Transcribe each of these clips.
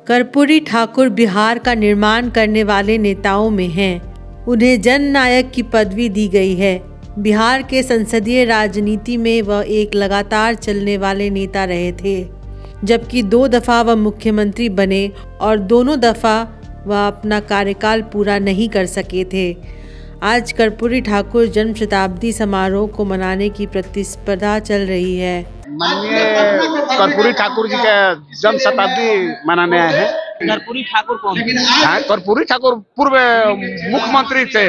कर्पूरी ठाकुर बिहार का निर्माण करने वाले नेताओं में हैं। उन्हें जननायक की पदवी दी गई है। बिहार के संसदीय राजनीति में वह एक लगातार चलने वाले नेता रहे थे, जबकि 2 दफ़ा वह मुख्यमंत्री बने और दोनों दफ़ा वह अपना कार्यकाल पूरा नहीं कर सके थे। आज कर्पूरी ठाकुर जन्म शताब्दी समारोह को मनाने की प्रतिस्पर्धा चल रही है। माननीय कर्पूरी ठाकुर जी का जन्म शताब्दी मनाने आए हैं। कर्पूरी ठाकुर कौन? कर्पूरी ठाकुर पूर्व मुख्यमंत्री थे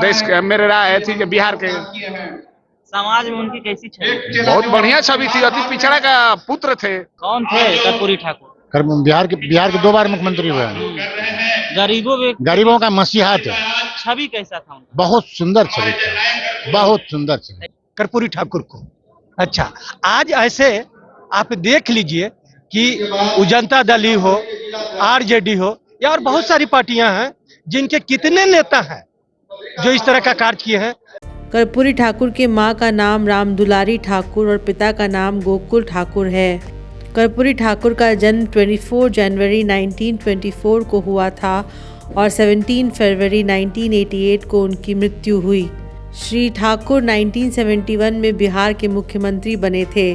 देश के, मेरे राय थी कि बिहार के। समाज में उनकी कैसी छवि? बहुत बढ़िया छवि थी, अति पिछड़ा का पुत्र थे। कौन थे कर्पूरी ठाकुर? बिहार के 2 बार मुख्यमंत्री हुए हैं। गरीबों का मसीहा थे। छवि कैसा था उनका? बहुत सुंदर छवि था, बहुत सुंदर छवि। कर्पूरी ठाकुर को अच्छा, आज ऐसे आप देख लीजिए कि जनता दल ही हो, आरजेडी हो या और बहुत सारी पार्टियां हैं जिनके कितने नेता हैं जो इस तरह का कार्य किए हैं। कर्पूरी ठाकुर के मां का नाम रामदुलारी ठाकुर और पिता का नाम गोकुल ठाकुर है। कर्पूरी ठाकुर का जन्म 24 जनवरी 1924 को हुआ था और 17 फरवरी 1988 को उनकी मृत्यु हुई। श्री ठाकुर 1971 में बिहार के मुख्यमंत्री बने थे।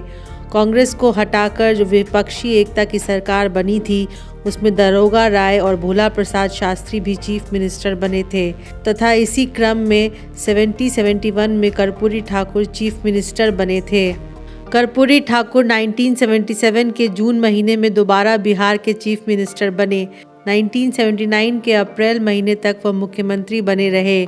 कांग्रेस को हटाकर जो विपक्षी एकता की सरकार बनी थी, उसमें दरोगा राय और भोला प्रसाद शास्त्री भी चीफ मिनिस्टर बने थे तथा इसी क्रम में 71 में कर्पूरी ठाकुर चीफ मिनिस्टर बने थे। कर्पूरी ठाकुर 1977 के जून महीने में दोबारा बिहार के चीफ मिनिस्टर बने। 1979 के अप्रैल महीने तक वह मुख्यमंत्री बने रहे।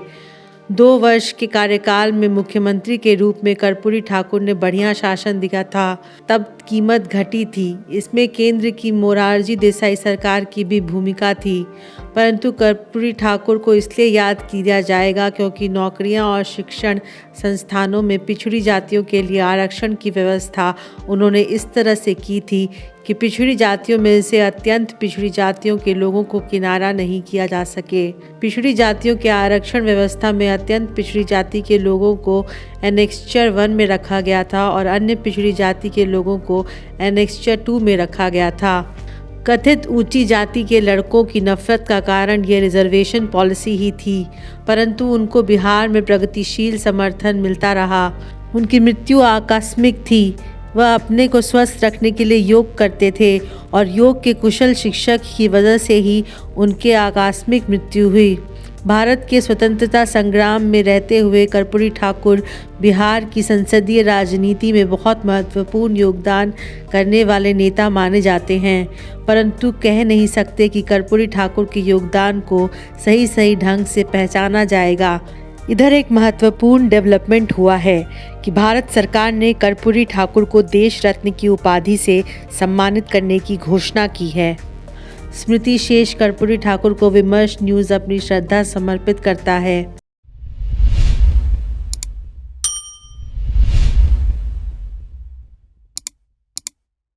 2 वर्ष के कार्यकाल में मुख्यमंत्री के रूप में कर्पूरी ठाकुर ने बढ़िया शासन दिया था। तब कीमत घटी थी। इसमें केंद्र की मोरारजी देसाई सरकार की भी भूमिका थी, परंतु कर्पूरी ठाकुर को इसलिए याद किया जाएगा क्योंकि नौकरियां और शिक्षण संस्थानों में पिछड़ी जातियों के लिए आरक्षण की व्यवस्था उन्होंने इस तरह से की थी कि पिछड़ी जातियों में से अत्यंत पिछड़ी जातियों के लोगों को किनारा नहीं किया जा सके। पिछड़ी जातियों के आरक्षण व्यवस्था में अत्यंत पिछड़ी जाति के लोगों को एनेक्स्चर 1 में रखा गया था और अन्य पिछड़ी जाति के लोगों को एनेक्स्चर 2 में रखा गया था। कथित ऊंची जाति के लड़कों की नफरत का कारण ये रिजर्वेशन पॉलिसी ही थी, परंतु उनको बिहार में प्रगतिशील समर्थन मिलता रहा। उनकी मृत्यु आकस्मिक थी। वह अपने को स्वस्थ रखने के लिए योग करते थे और योग के कुशल शिक्षक की वजह से ही उनके आकस्मिक मृत्यु हुई। भारत के स्वतंत्रता संग्राम में रहते हुए कर्पूरी ठाकुर बिहार की संसदीय राजनीति में बहुत महत्वपूर्ण योगदान करने वाले नेता माने जाते हैं, परंतु कह नहीं सकते कि कर्पूरी ठाकुर के योगदान को सही ढंग से पहचाना जाएगा। इधर एक महत्वपूर्ण डेवलपमेंट हुआ है कि भारत सरकार ने कर्पूरी ठाकुर को देश रत्न की उपाधि से सम्मानित करने की घोषणा की है। स्मृति शेष कर्पूरी ठाकुर को विमर्श न्यूज़ अपनी श्रद्धा समर्पित करता है।